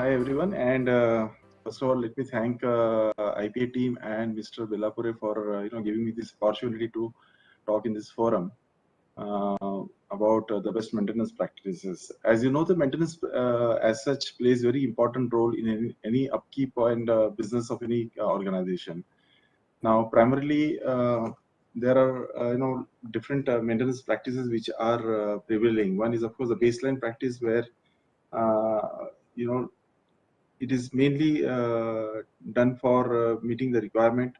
Hi everyone, and first of all, let me thank IPA team and Mr. Bellapure for giving me this opportunity to talk in this forum about the best maintenance practices. As you know, the maintenance as such plays very important role in any upkeep and business of any organization. Now, primarily, there are different maintenance practices which are prevailing. One is, of course, the baseline practice where uh, you know it is mainly done for meeting the requirement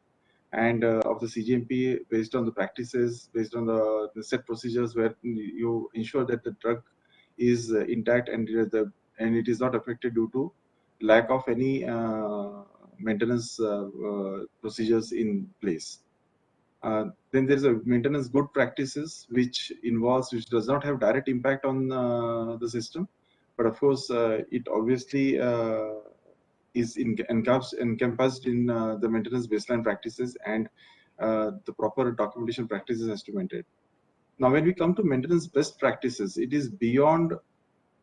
and of the CGMP based on the practices, based on the set procedures where you ensure that the drug is intact and it is not affected due to lack of any maintenance procedures in place. Then there is a maintenance good practices which does not have direct impact on the system, but of course it obviously is encompassed in the maintenance baseline practices, and the proper documentation practices has to maintain. Now, when we come to maintenance best practices, it is beyond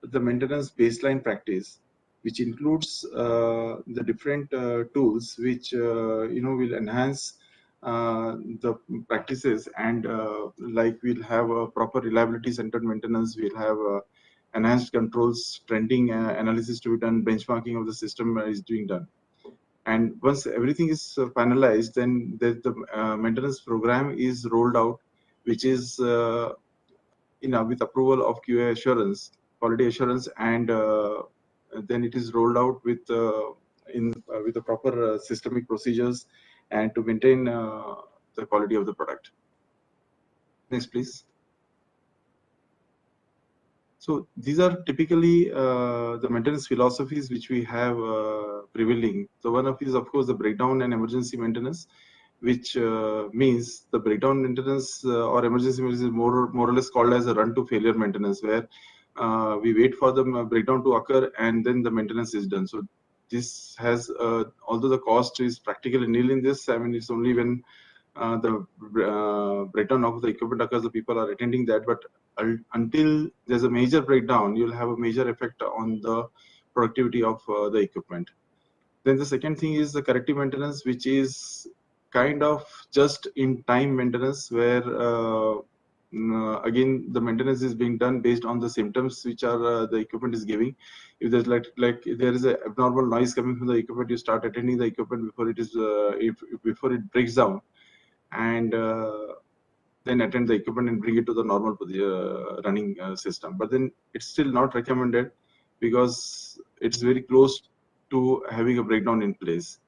the maintenance baseline practice, which includes the different tools which will enhance the practices, and like we'll have a proper reliability centered maintenance, we'll have enhanced controls, trending analysis to be done, benchmarking of the system is being done. And once everything is finalized, then the maintenance program is rolled out, which is with approval of QA assurance, quality assurance, and then it is rolled out with with the proper systemic procedures and to maintain the quality of the product. Next, please. So these are typically the maintenance philosophies which we have prevailing. So one of is, of course, the breakdown and emergency maintenance, which means the breakdown maintenance or emergency maintenance is more or less called as a run to failure maintenance, where we wait for the breakdown to occur and then the maintenance is done. So this has, although the cost is practically nil in this, I mean, it's only when the breakdown of the equipment occurs, the people are attending that. But until there's a major breakdown, you'll have a major effect on the productivity of the equipment. Then the second thing is the corrective maintenance, which is kind of just in time maintenance, where again the maintenance is being done based on the symptoms which are the equipment is giving. If there's if there is a abnormal noise coming from the equipment, you start attending the equipment before it is before it breaks down, and then attend the equipment and bring it to the normal running system. But then it's still not recommended because it's very close to having a breakdown in place.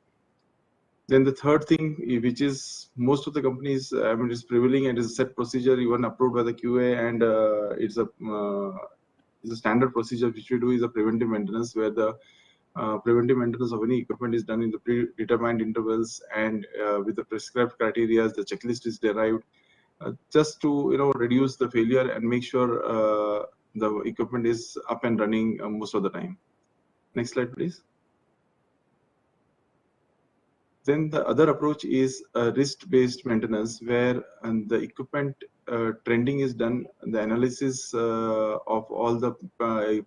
Then the third thing, which is most of the companies, I mean, is prevailing and is a set procedure, even approved by the QA, and it's a standard procedure which we do is a preventive maintenance, where the preventive maintenance of any equipment is done in the predetermined intervals and with the prescribed criteria. The checklist is derived just to reduce the failure and make sure the equipment is up and running most of the time. Next slide, please. Then the other approach is risk-based maintenance, where the equipment trending is done, the analysis of all the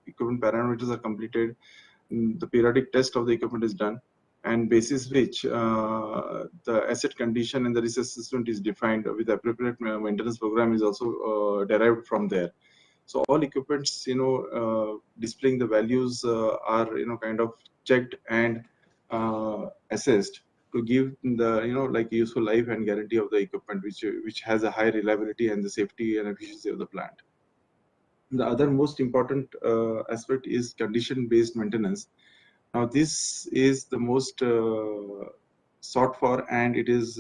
equipment parameters are completed, the periodic test of the equipment is done, and basis which the asset condition and the risk assessment is defined with the appropriate maintenance program is also derived from there. So all equipments, displaying the values are, kind of checked and assessed to give the, like useful life and guarantee of the equipment, which has a high reliability and the safety and efficiency of the plant. The other most important aspect is condition-based maintenance. Now, this is the most sought for, and it is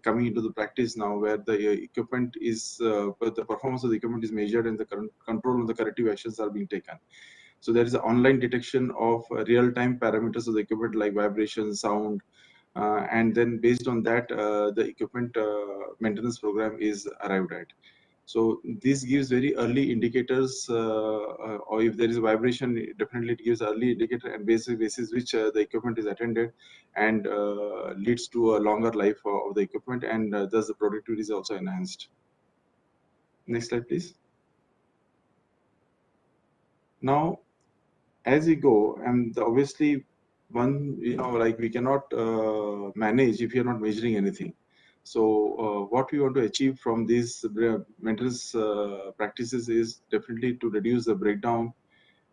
coming into the practice now, where the equipment is the performance of the equipment is measured and the control of the corrective actions are being taken. So there is an online detection of real-time parameters of the equipment like vibration, sound, and then based on that, the equipment maintenance program is arrived at. So this gives very early indicators, or if there is a vibration, definitely it gives early indicator, and basis which the equipment is attended, and leads to a longer life of the equipment, and thus the productivity is also enhanced. Next slide, please. Now, as we go, and obviously one, like we cannot manage if you're not measuring anything. So what we want to achieve from these maintenance practices is definitely to reduce the breakdown,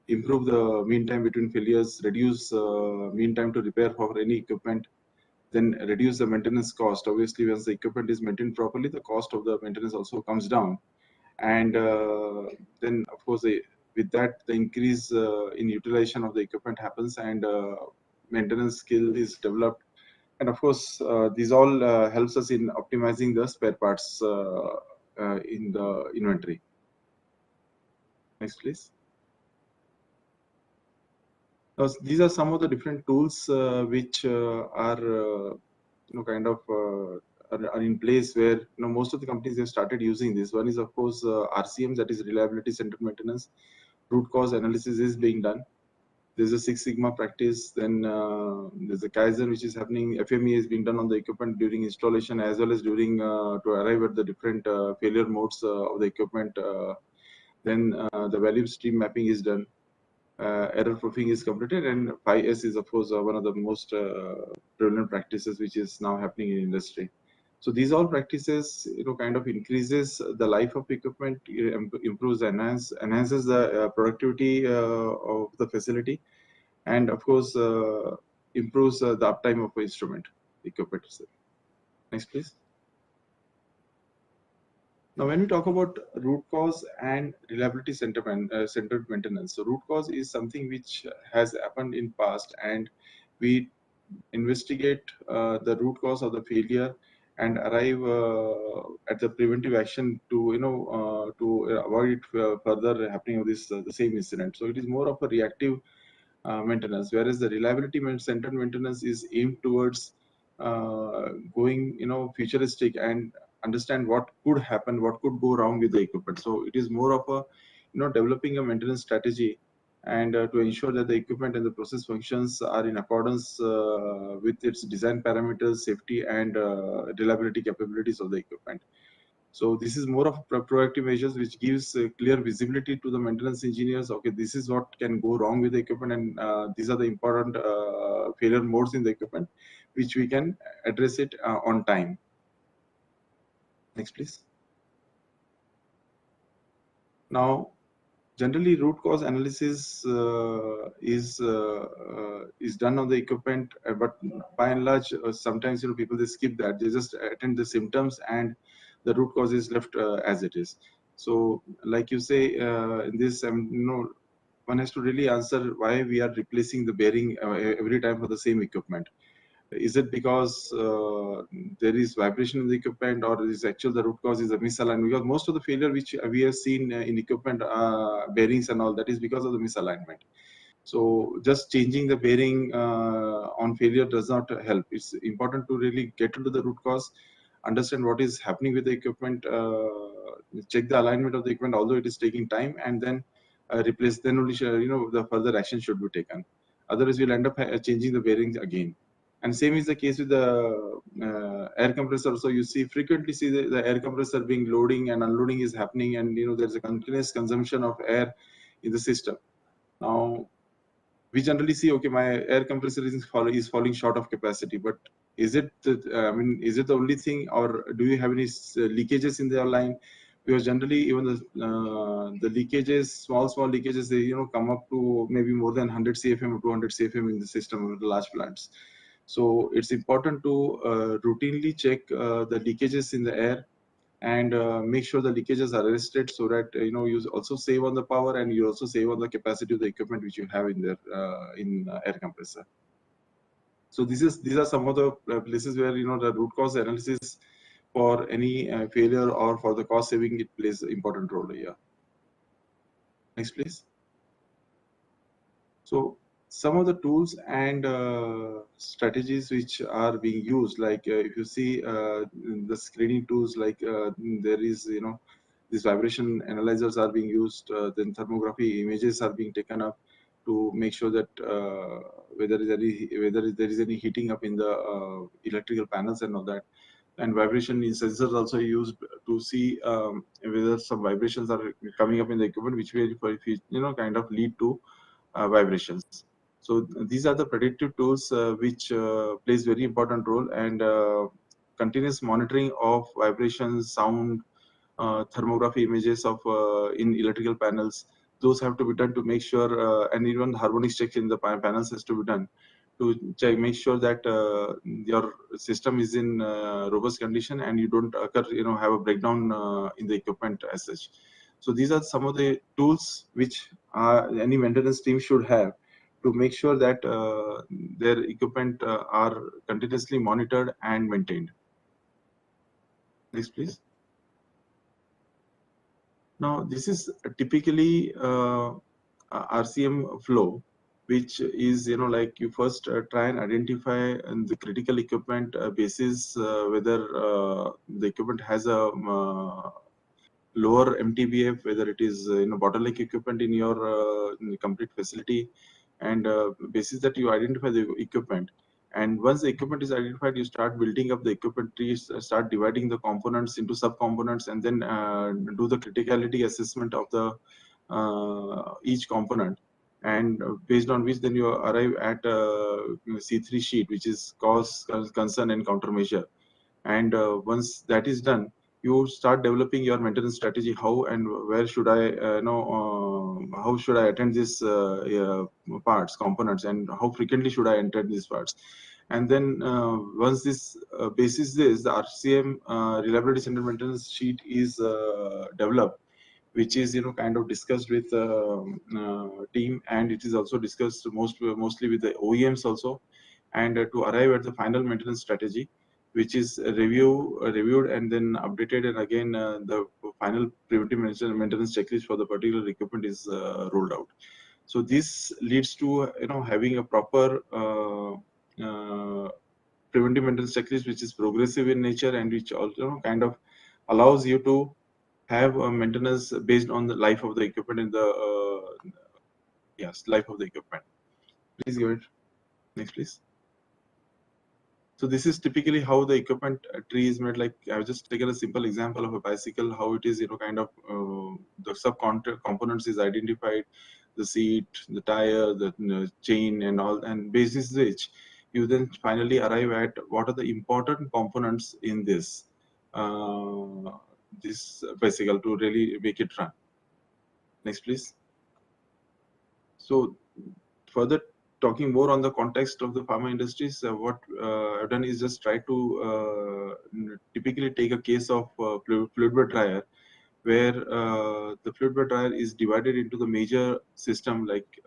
improve the mean time between failures, reduce mean time to repair for any equipment, then reduce the maintenance cost. Obviously, once the equipment is maintained properly, the cost of the maintenance also comes down. And then, of course, with that, the increase in utilization of the equipment happens, and maintenance skill is developed. And of course, these all helps us in optimizing the spare parts in the inventory. Next, please. Now, these are some of the different tools which are kind of are in place where most of the companies have started using this. One is of course RCM, that is reliability centered maintenance. Root cause analysis is being done. There's a Six Sigma practice. Then there's a Kaizen which is happening. FME is being done on the equipment during installation as well as during to arrive at the different failure modes of the equipment. Then the value stream mapping is done. Error proofing is completed, and 5S is of course one of the most prevalent practices which is now happening in industry. So these all practices, kind of increases the life of equipment, improves, enhances the productivity of the facility, and of course improves the uptime of the instrument equipment itself. Next, please. Now, when we talk about root cause and reliability centered maintenance, so root cause is something which has happened in past, and we investigate the root cause of the failure and arrive at the preventive action to avoid further happening of this the same incident. So it is more of a reactive maintenance, whereas the reliability centered maintenance is aimed towards going futuristic and understand what could happen, what could go wrong with the equipment. So it is more of a developing a maintenance strategy, and to ensure that the equipment and the process functions are in accordance with its design parameters, safety, and reliability capabilities of the equipment. So this is more of proactive measures which gives clear visibility to the maintenance engineers. Okay, this is what can go wrong with the equipment, and these are the important failure modes in the equipment, which we can address it on time. Next, please. Now, generally, root cause analysis is done on the equipment, but by and large, sometimes people they skip that. They just attend the symptoms, and the root cause is left as it is. So, like you say, in this, one has to really answer why we are replacing the bearing every time for the same equipment. Is it because there is vibration in the equipment, or is actually the root cause is a misalignment? Because most of the failure which we have seen in equipment bearings and all, that is because of the misalignment. So just changing the bearing on failure does not help. It's important to really get into the root cause, understand what is happening with the equipment, check the alignment of the equipment, although it is taking time, and then replace. Then only the further action should be taken. Otherwise, we'll end up changing the bearings again. And same is the case with the air compressor. So you frequently see the air compressor being loading and unloading is happening, and there's a continuous consumption of air in the system. Now we generally see, okay, my air compressor is falling short of capacity, but is it is it the only thing, or do you have any leakages in their line? Because generally even the leakages, small leakages, they come up to maybe more than 100 CFM or 200 CFM in the system of the large plants. So it's important to routinely check the leakages in the air, and make sure the leakages are arrested, so that you also save on the power, and you also save on the capacity of the equipment which you have in there in air compressor. So these are some of the places where the root cause analysis for any failure or for the cost saving, it plays an important role here. Next, please. So some of the tools and strategies which are being used, like if you see the screening tools, like there is these vibration analyzers are being used, then thermography images are being taken up to make sure that whether there is any heating up in the electrical panels and all that. And vibration sensors also used to see whether some vibrations are coming up in the equipment, which will kind of lead to vibrations. So these are the predictive tools which plays very important role, and continuous monitoring of vibrations, sound, thermography images of in electrical panels. Those have to be done to make sure, and even harmonics checks in the panels has to be done to check, make sure that your system is in robust condition and you don't occur, have a breakdown in the equipment as such. So these are some of the tools which any maintenance team should have to make sure that their equipment are continuously monitored and maintained. Next, please. Now, this is typically RCM flow, which is, like you first try and identify the critical equipment basis, whether the equipment has a lower MTBF, whether it is, bottleneck equipment in the complete facility, and basis that you identify the equipment. And once the equipment is identified, you start building up the equipment trees, start dividing the components into sub-components, and then do the criticality assessment of the each component. And based on which then you arrive at C3 sheet, which is cause, concern, and countermeasure. And once that is done, you start developing your maintenance strategy. How and where should I how should I attend these parts, components, and how frequently should I attend these parts. And then once this basis this, the RCM reliability center maintenance sheet is developed, which is kind of discussed with team, and it is also discussed mostly with the OEMs also, and to arrive at the final maintenance strategy, which is reviewed and then updated, and again the final preventive maintenance checklist for the particular equipment is rolled out. So this leads to having a proper preventive maintenance checklist, which is progressive in nature, and which also kind of allows you to have a maintenance based on the life of the equipment in the life of the equipment. Please give it. Next, please. So this is typically how the equipment tree is made. Like I've just taken a simple example of a bicycle, how it is, kind of the sub components is identified, the seat, the tire, the chain, and all, and basis which you then finally arrive at what are the important components in this bicycle to really make it run. Next, please. So further talking more on the context of the pharma industries, what I've done is just try to typically take a case of fluid bed dryer, where the fluid bed dryer is divided into the major system, like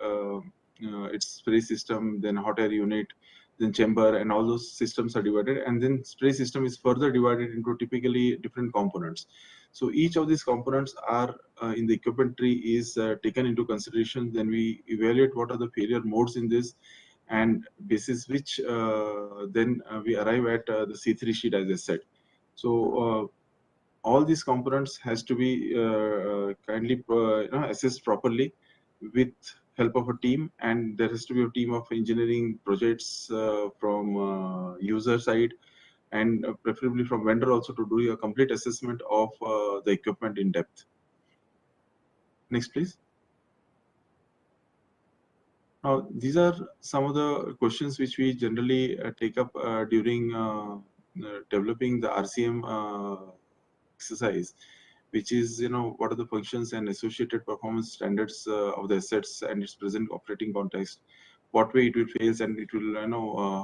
its spray system, then hot air unit, then chamber, and all those systems are divided, and then spray system is further divided into typically different components. So each of these components are in the equipment tree is taken into consideration. Then we evaluate what are the failure modes in this, and basis which then we arrive at the C3 sheet, as I said. So all these components has to be kindly assessed properly with help of a team, and there has to be a team of engineering projects from user side, and preferably from vendor also, to do a complete assessment of the equipment in depth. Next, please. Now, these are some of the questions which we generally take up during developing the RCM exercise, which is, what are the functions and associated performance standards of the assets and its present operating context, what way it will fail, and it will,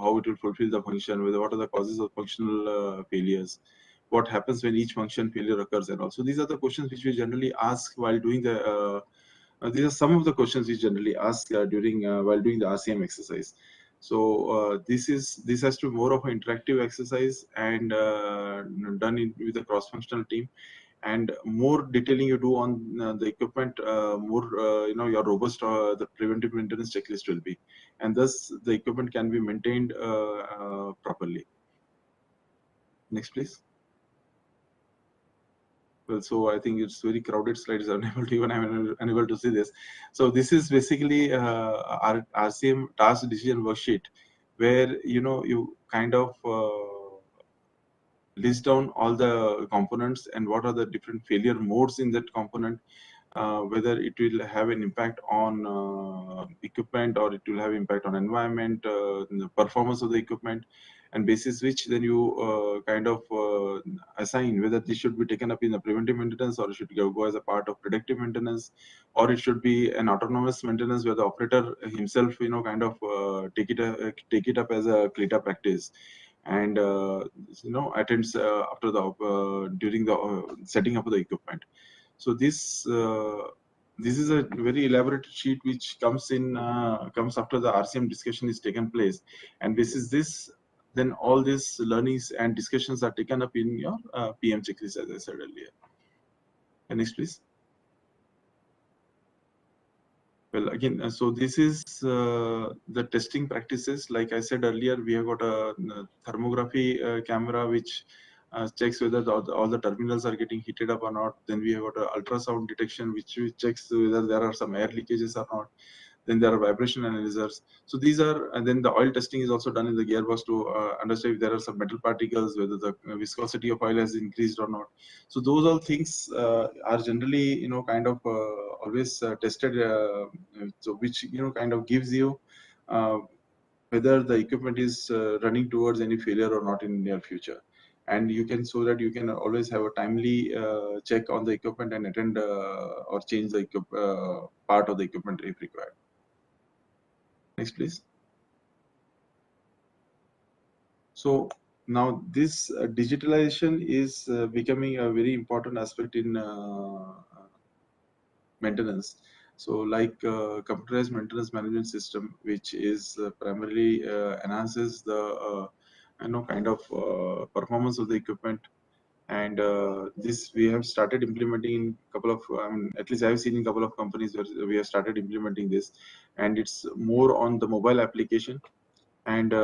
how it will fulfill the function, what are the causes of functional failures, what happens when each function failure occurs, and also these are the questions which we generally ask while doing the these are some of the questions we generally ask during while doing the RCM exercise. So this has to be more of an interactive exercise, and done with a cross-functional team. And more detailing you do on the equipment, more your robust the preventive maintenance checklist will be, and thus the equipment can be maintained properly. Next, please. Well, so I think it's very crowded slides. I'm unable to see this. So this is basically our RCM task decision worksheet, where you kind of list down all the components and what are the different failure modes in that component. whether it will have an impact on equipment or it will have impact on environment, the performance of the equipment, and basis which then you kind of assign whether this should be taken up in the preventive maintenance or it should go as a part of predictive maintenance, or it should be an autonomous maintenance where the operator himself, kind of take it up as a CLITA practice and attends after the during the setting up of the equipment. So this is a very elaborate sheet which comes after the RCM discussion is taken place, and this then all these learnings and discussions are taken up in your PM checklist, as I said earlier. Next, please. Well, again, so this is the testing practices. Like I said earlier, we have got a thermography camera which checks whether all the terminals are getting heated up or not. Then we have got an ultrasound detection which checks whether there are some air leakages or not. Then there are vibration analyzers. So these are, and then the oil testing is also done in the gearbox to understand if there are some metal particles, whether the viscosity of oil has increased or not. So those all things are generally, kind of always tested, so which, kind of gives you whether the equipment is running towards any failure or not in near future. And you can, so that you can always have a timely check on the equipment and attend or change the part of the equipment if required. Next, please. So now this digitalization is becoming a very important aspect in maintenance. So like computerized maintenance management system, which is primarily enhances the kind of performance of the equipment. And this we have started implementing in a couple of, at least I've seen in a couple of companies where we have started implementing this, and it's more on the mobile application. And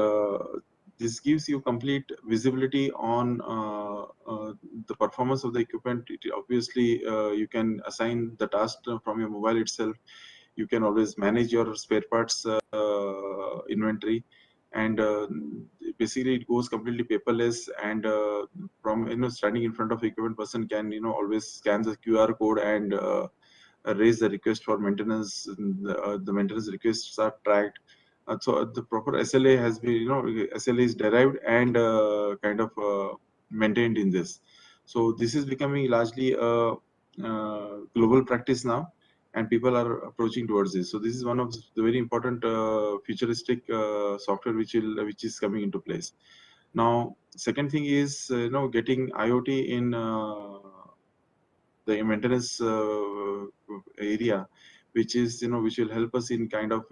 this gives you complete visibility on the performance of the equipment. Obviously, you can assign the task from your mobile itself. You can always manage your spare parts inventory, and basically it goes completely paperless. And from standing in front of the equipment, person can always scan the QR code and raise the request for maintenance. The maintenance requests are tracked. So the proper SLA has been, SLA is derived and kind of maintained in this. So this is becoming largely a global practice now, and people are approaching towards this. So this is one of the very important futuristic software which is coming into place. Now, second thing is getting IoT in the maintenance area, which is which will help us in kind of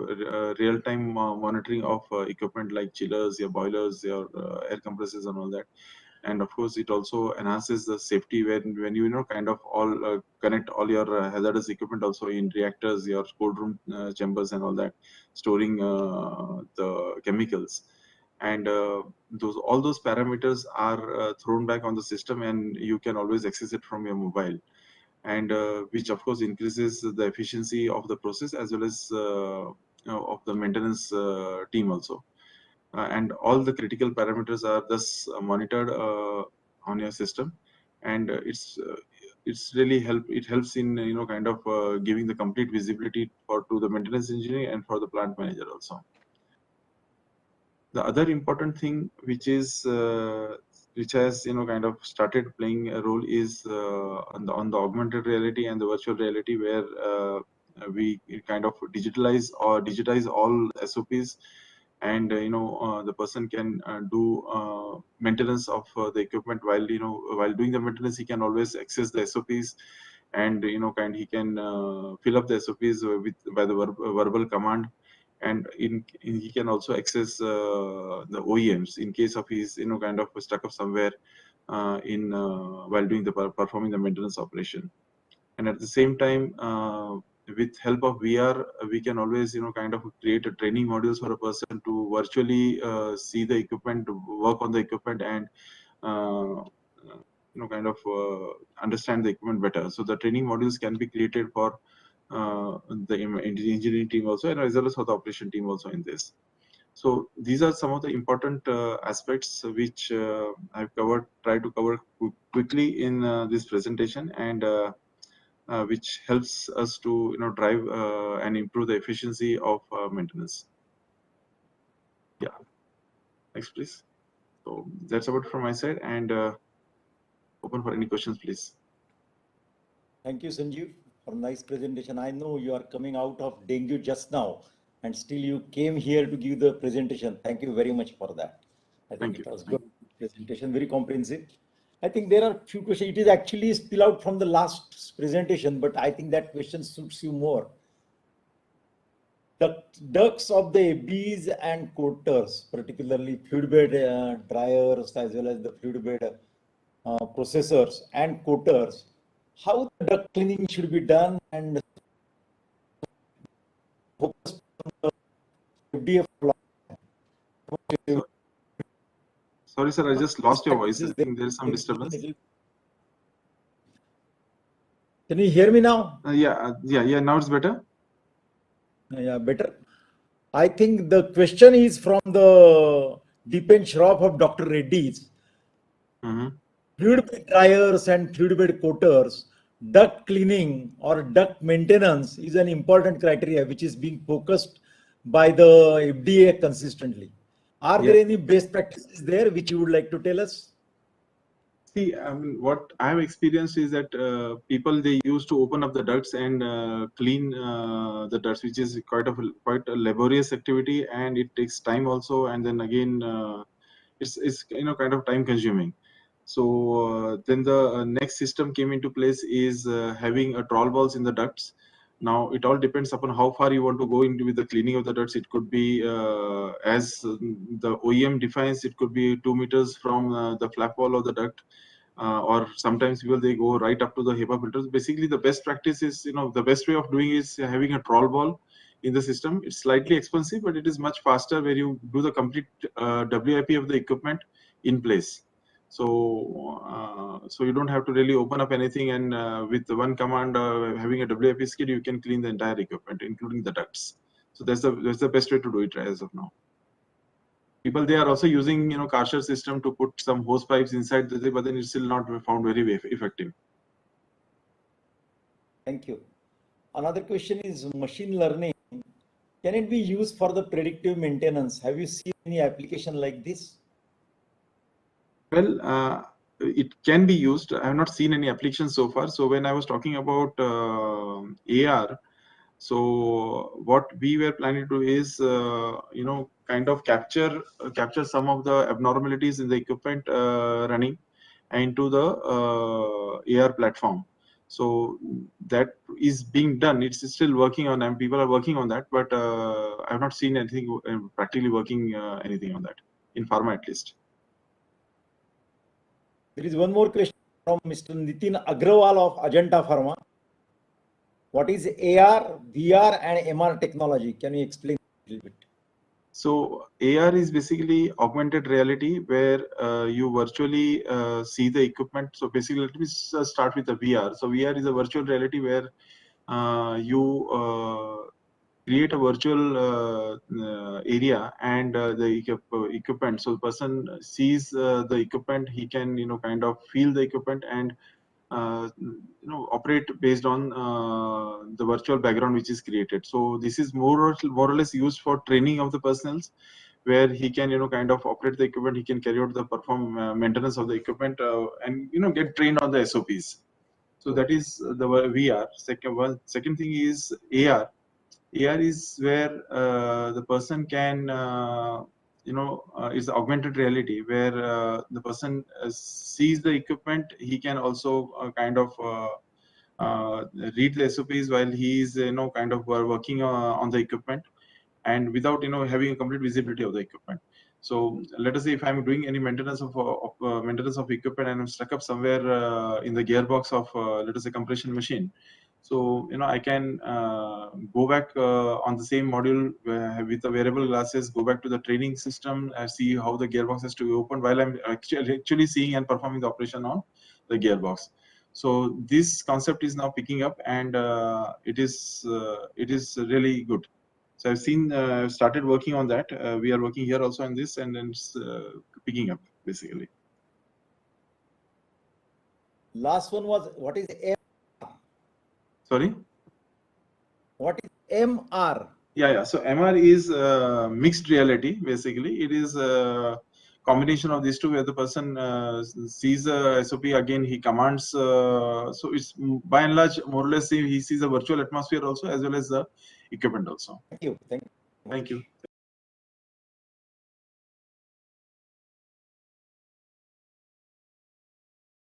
real-time monitoring of equipment like chillers, your boilers, your air compressors, and all that. And of course, it also enhances the safety when you kind of all connect all your hazardous equipment also in reactors, your cold room chambers, and all that, storing the chemicals. And all those parameters are thrown back on the system, and you can always access it from your mobile. And which of course increases the efficiency of the process as well as of the maintenance team also. And all the critical parameters are thus monitored on your system, and it's really it helps in kind of giving the complete visibility to the maintenance engineer and for the plant manager also. The other important thing which has kind of started playing a role is on the augmented reality and the virtual reality, where we kind of digitize all SOPs, and the person can do maintenance of the equipment. While doing the maintenance, he can always access the SOPs, and he can fill up the SOPs by the verbal command. And he can also access the OEMs in case of he's kind of stuck up somewhere while doing performing the maintenance operation. And at the same time, with help of VR, we can always kind of create a training modules for a person to virtually see the equipment, work on the equipment, and kind of understand the equipment better. So the training modules can be created for the engineering team also, and as well as for the operation team also in this. So these are some of the important aspects which I've tried to cover quickly in this presentation. And which helps us to drive and improve the efficiency of maintenance. Yeah, next please. So that's about from my side, and open for any questions, please. Thank you, Sanjeev, for a nice presentation. I know you are coming out of dengue just now, and still you came here to give the presentation. Thank you very much for that. I think it was good presentation, very comprehensive. I think there are few questions. It is actually spill out from the last presentation, but I think that question suits you more. The ducts of the bees and coaters, particularly fluid bed dryers as well as the fluid bed processors and coaters, how the duct cleaning should be done and focus on the FDF. Sorry, sir, I just lost your voice. I think there is some disturbance. Can you hear me now? Yeah, now it's better. Yeah, better. I think the question is from the Deepen Shroff of Dr. Reddy's. Fluid bed dryers and fluid bed coaters, duct cleaning or duct maintenance is an important criteria which is being focused by the FDA consistently. Are there any best practices there which you would like to tell us? See, I mean, what I have experienced is that people, they used to open up the ducts and clean the ducts, which is quite a laborious activity, and it takes time also. And then again, it's kind of time consuming. So then the next system came into place is having a troll balls in the ducts. Now it all depends upon how far you want to go into with the cleaning of the ducts. It could be as the OEM defines, it could be 2 meters from the flap wall of the duct, or sometimes people, they go right up to the HEPA filters. Basically, the best practice is, the best way of doing is having a troll ball in the system. It's slightly expensive, but it is much faster where you do the complete WIP of the equipment in place. So you don't have to really open up anything, and with one command, having a WIP skid, you can clean the entire equipment, including the ducts. So that's the best way to do it as of now. People, they are also using Karcher system to put some hose pipes inside the thing, but then it's still not found very effective. Thank you. Another question is machine learning. Can it be used for the predictive maintenance? Have you seen any application like this? Well, it can be used. I have not seen any application so far. So when I was talking about AR, so what we were planning to do is, kind of capture some of the abnormalities in the equipment running into the AR platform. So that is being done. It's still working on, and people are working on that. But I have not seen anything practically working anything on that in pharma, at least. There is one more question from Mr. Nitin Agrawal of Ajanta Pharma. What is AR, VR, and MR technology? Can you explain a little bit? So AR is basically augmented reality, where you virtually see the equipment. So basically, let me start with the VR. So VR is a virtual reality where you create a virtual area and the equipment. So the person sees the equipment, he can kind of feel the equipment and operate based on the virtual background which is created. So this is more or less used for training of the personnels, where he can kind of operate the equipment, he can carry out the maintenance of the equipment, and get trained on the SOPs. So that is the VR. Second thing is AR. AR is where the person can is augmented reality, where the person sees the equipment. He can also kind of read the SOPs while he is kind of working on the equipment, and without having a complete visibility of the equipment. So let us say if I'm doing any maintenance of equipment and I'm stuck up somewhere in the gearbox of let us say compression machine. So I can go back on the same module with the wearable glasses, go back to the training system, see how the gearbox has to be opened while I'm actually seeing and performing the operation on the gearbox. So this concept is now picking up, and it is really good. So I've seen, started working on that. We are working here also on this, and then it's picking up basically. Last one was, what is AR? Sorry? What is MR? Yeah. So MR is mixed reality. Basically, it is a combination of these two, where the person sees a SOP, again he commands. So it's by and large more or less he sees a virtual atmosphere also, as well as the equipment also. Thank you. Thank you.